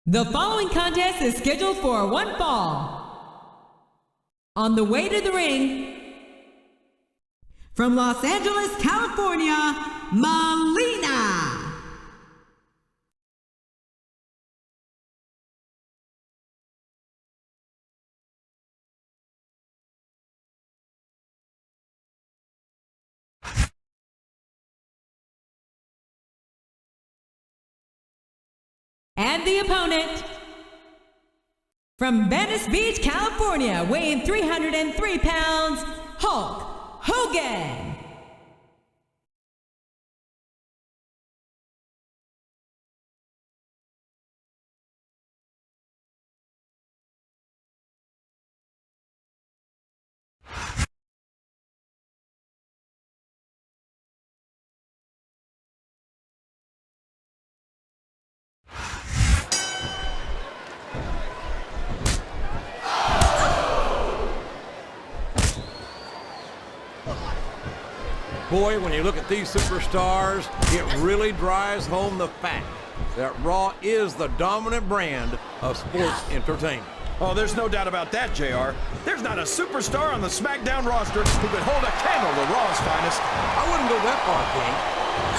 The following contest is scheduled for one fall. On the way to the ring, from Los Angeles, California, Melina. And the opponent, from Venice Beach, California, weighing 303 pounds, Hulk Hogan. Boy, when you look at these superstars, it really drives home the fact that Raw is the dominant brand of sports entertainment. Oh, there's no doubt about that, JR. There's not a superstar on the SmackDown roster who could hold a candle to Raw's finest. I wouldn't go that far, King.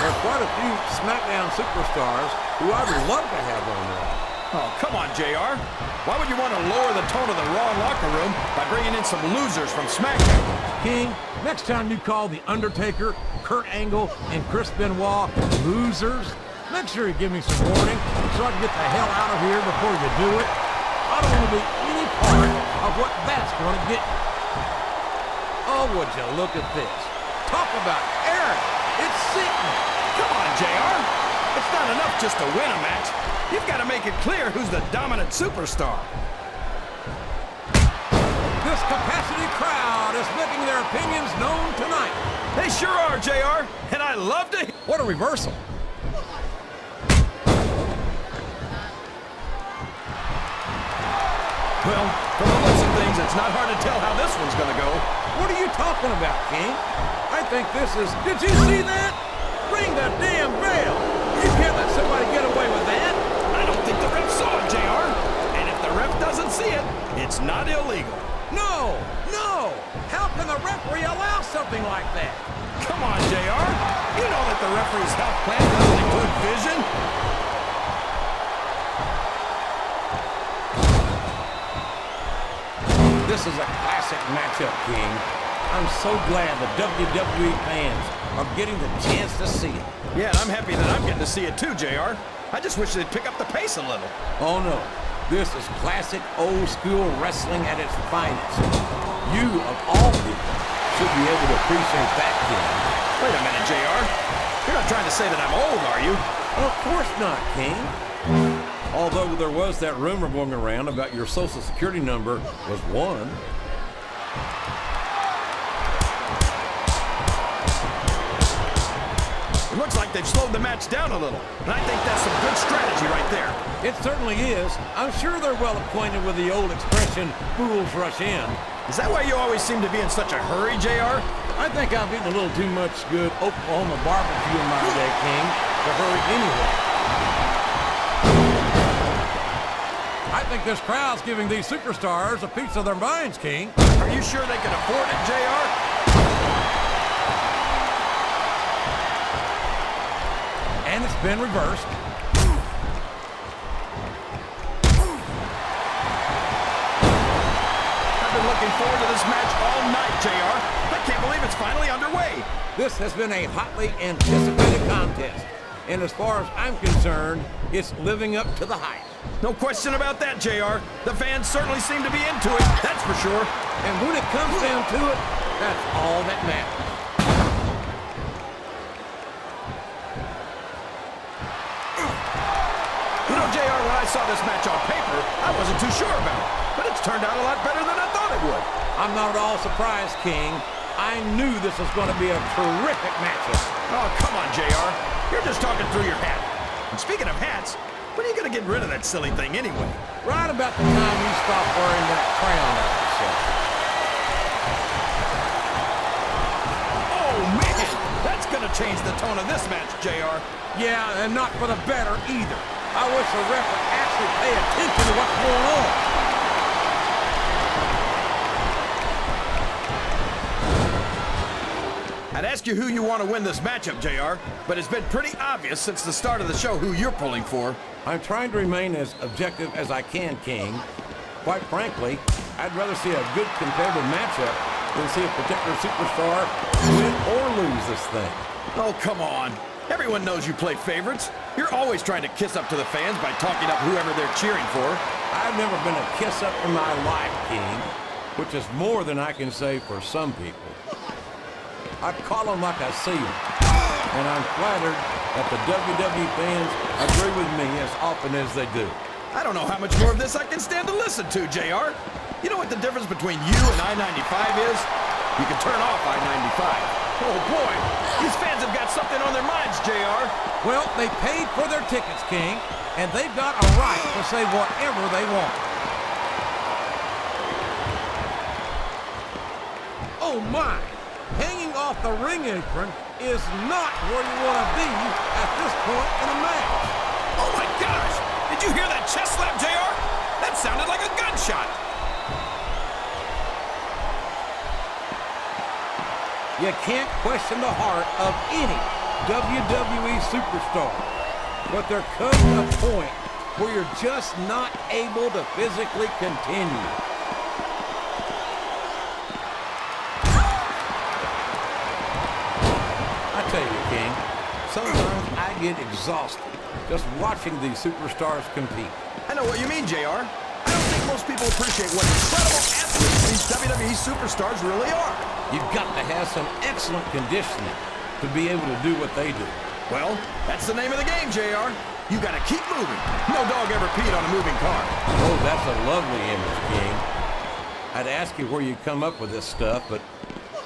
There are quite a few SmackDown superstars who I would love to have on Raw. Oh, come on, JR. Why would you want to lower the tone of the Raw locker room by bringing in some losers from SmackDown? King, next time you call The Undertaker, Kurt Angle, and Chris Benoit losers, make sure you give me some warning so I can get the hell out of here before you do it. I don't want to be any part of what that's going to get me. Oh, would you look at this. Talk about Eric. It's sickening. Come on, JR. It's not enough just to win a match. You've got to make it clear who's the dominant superstar. This capacity crowd is making their opinions known tonight. They sure are, JR, and I love to... What a reversal. Well, from the looks of things, it's not hard to tell how this one's going to go. What are you talking about, King? I think this is... Did you see that? Ring the damn bell. You can't let somebody get away with that. I don't think the ref saw it, JR. And if the ref doesn't see it, it's not illegal. No! No! How can the referee allow something like that? Come on, JR. You know that the referee's health plan doesn't include vision. This is a classic matchup, King. I'm so glad the WWE fans are getting the chance to see it. Yeah, and I'm happy that I'm getting to see it too, JR. I just wish they'd pick up the pace a little. Oh, no. This is classic old-school wrestling at its finest. You, of all people, should be able to appreciate that, King. Wait a minute, JR. You're not trying to say that I'm old, are you? Well, of course not, King. Although there was that rumor going around about your social security number was 1. It looks like they've slowed the match down a little, and I think that's some good strategy right there. It certainly is. I'm sure they're well acquainted with the old expression, fools rush in. Is that why you always seem to be in such a hurry, JR? I think I've eaten a little too much good Oklahoma barbecue in my day, King, to hurry anyway. I think this crowd's giving these superstars a piece of their minds, King. Are you sure they can afford it, JR? And it's been reversed. I've been looking forward to this match all night, JR. I can't believe it's finally underway. This has been a hotly anticipated contest. And as far as I'm concerned, it's living up to the hype. No question about that, JR. The fans certainly seem to be into it, that's for sure. And when it comes down to it, that's all that matters. You know, JR, when I saw this match on paper, I wasn't too sure about it. But it's turned out a lot better than I thought it would. I'm not at all surprised, King. I knew this was going to be a terrific matchup. Oh, come on, JR. You're just talking through your hat. And speaking of hats, when are you going to get rid of that silly thing anyway? Right about the time you stop wearing that crown on yourself. Oh, man! That's going to change the tone of this match, JR. Yeah, and not for the better either. I wish the ref would actually pay attention to what's going on. I'd ask you who you want to win this matchup, JR, but it's been pretty obvious since the start of the show who you're pulling for. I'm trying to remain as objective as I can, King. Quite frankly, I'd rather see a good competitive matchup than see a particular superstar win or lose this thing. Oh, come on. Everyone knows you play favorites. You're always trying to kiss up to the fans by talking up whoever they're cheering for. I've never been a kiss-up in my life, King, which is more than I can say for some people. I call them like I see them, and I'm flattered that the WWE fans agree with me as often as they do. I don't know how much more of this I can stand to listen to, JR. You know what the difference between you and I-95 is? You can turn off I-95. Oh, boy. These fans have got something on their minds, JR. Well, they paid for their tickets, King, and they've got a right to say whatever they want. Oh, my. Hanging off the ring apron is not where you want to be at this point in a match. Oh, my gosh. Did you hear that chest slap, JR? That sounded like a gunshot. You can't question the heart of any WWE superstar, but there comes a point where you're just not able to physically continue. I tell you, King, sometimes I get exhausted just watching these superstars compete. I know what you mean, JR. I don't think most people appreciate what incredible athletes these WWE superstars really are. You've got to have some excellent conditioning to be able to do what they do. Well, that's the name of the game, JR. You gotta keep moving. No dog ever peed on a moving car. Oh, that's a lovely image, King. I'd ask you where you come up with this stuff, but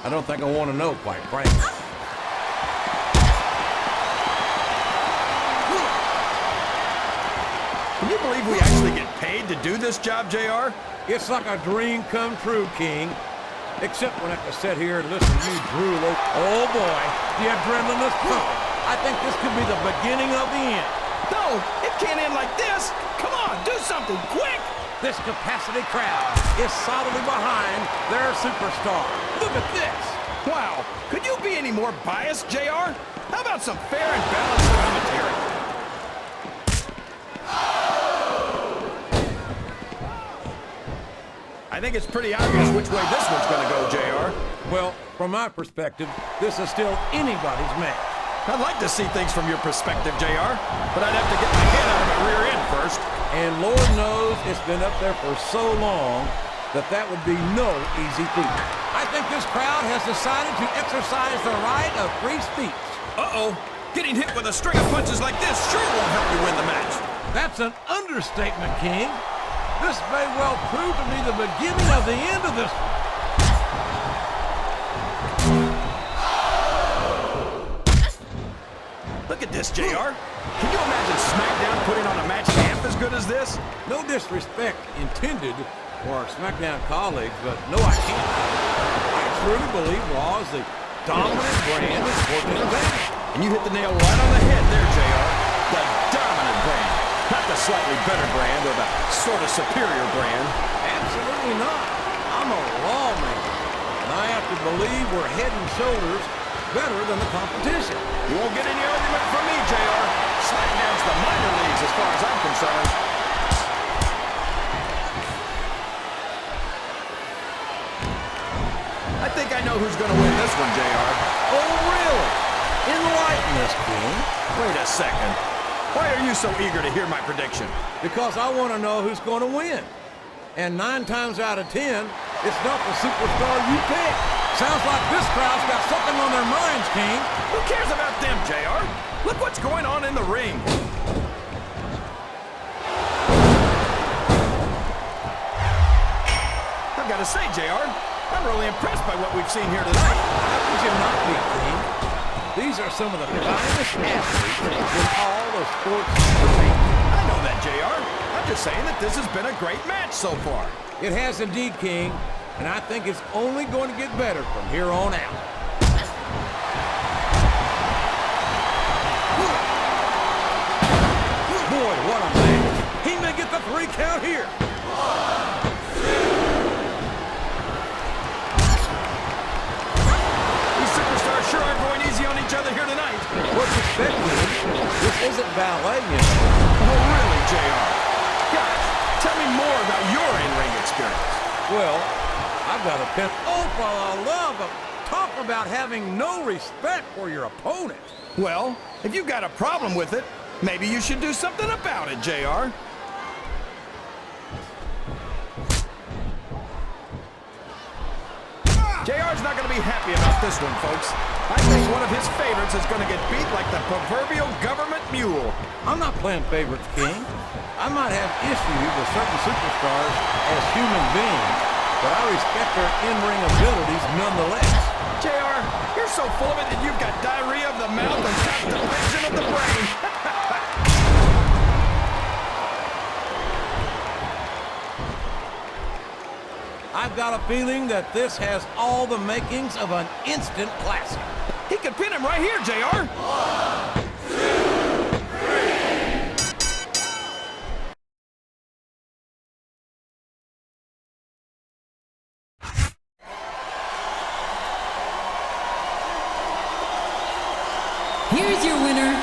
I don't think I want to know, quite frankly. Can you believe we actually get paid to do this job, JR? It's like a dream come true, King. Except when I have to sit here and listen to you drool. Oh boy, the adrenaline is pumping. I think this could be the beginning of the end. No, it can't end like this. Come on, do something quick. This capacity crowd is solidly behind their superstar. Look at this. Wow, could you be any more biased, JR? How about some fair and balanced commentary? I think it's pretty obvious which way this one's gonna go, JR. Well, from my perspective, this is still anybody's match. I'd like to see things from your perspective, JR, but I'd have to get my head out of my rear end first. And Lord knows it's been up there for so long that that would be no easy feat. I think this crowd has decided to exercise the right of free speech. Uh-oh. Getting hit with a string of punches like this sure won't help you win the match. That's an understatement, King. This may well prove to be the beginning of the end of this one. Look at this, JR. Can you imagine SmackDown putting on a match half as good as this? No disrespect intended for our SmackDown colleagues, but no, I can't. I truly believe Raw is the dominant brand of sporting events. And you hit the nail right on the head there, JR. The dominant brand. Not the slightly better brand or the sort of superior brand. Absolutely not. I'm a Raw man. And I have to believe we're head and shoulders better than the competition. You won't get any argument from me, JR. SmackDown's the minor leagues as far as I'm concerned. I think I know who's going to win this one, JR. Oh, really? Enlighten us, King. Wait a second. Why are you so eager to hear my prediction? Because I want to know who's going to win. And 9 times out of 10, it's not the superstar you pick. Sounds like this crowd's got something on their minds, King. Who cares about them, JR? Look what's going on in the ring. I've got to say, JR, I'm really impressed by what we've seen here tonight. How could you not be, King? These are some of the finest athletes in all of sports entertainment. I know that, JR. I'm just saying that this has been a great match so far. It has indeed, King, and I think it's only going to get better from here on out. Boy, what a respect, kid. This isn't ballet, you know. Oh, really, JR? Guys, tell me more about your in-ring experience. Well, I've got a pen. Oh, for the love of... Talk about having no respect for your opponent. Well, if you've got a problem with it, maybe you should do something about it, JR. JR's not going to be happy about this one, folks. I think one of his favorites is going to get beat like the proverbial government mule. I'm not playing favorites, King. I might have issues with certain superstars as human beings, but I respect their in-ring abilities nonetheless. JR, you're so full of it that you've got diarrhea of the mouth and constipation of the brain. I've got a feeling that this has all the makings of an instant classic. He could pin him right here, JR. 1, 2, 3. Here's your winner,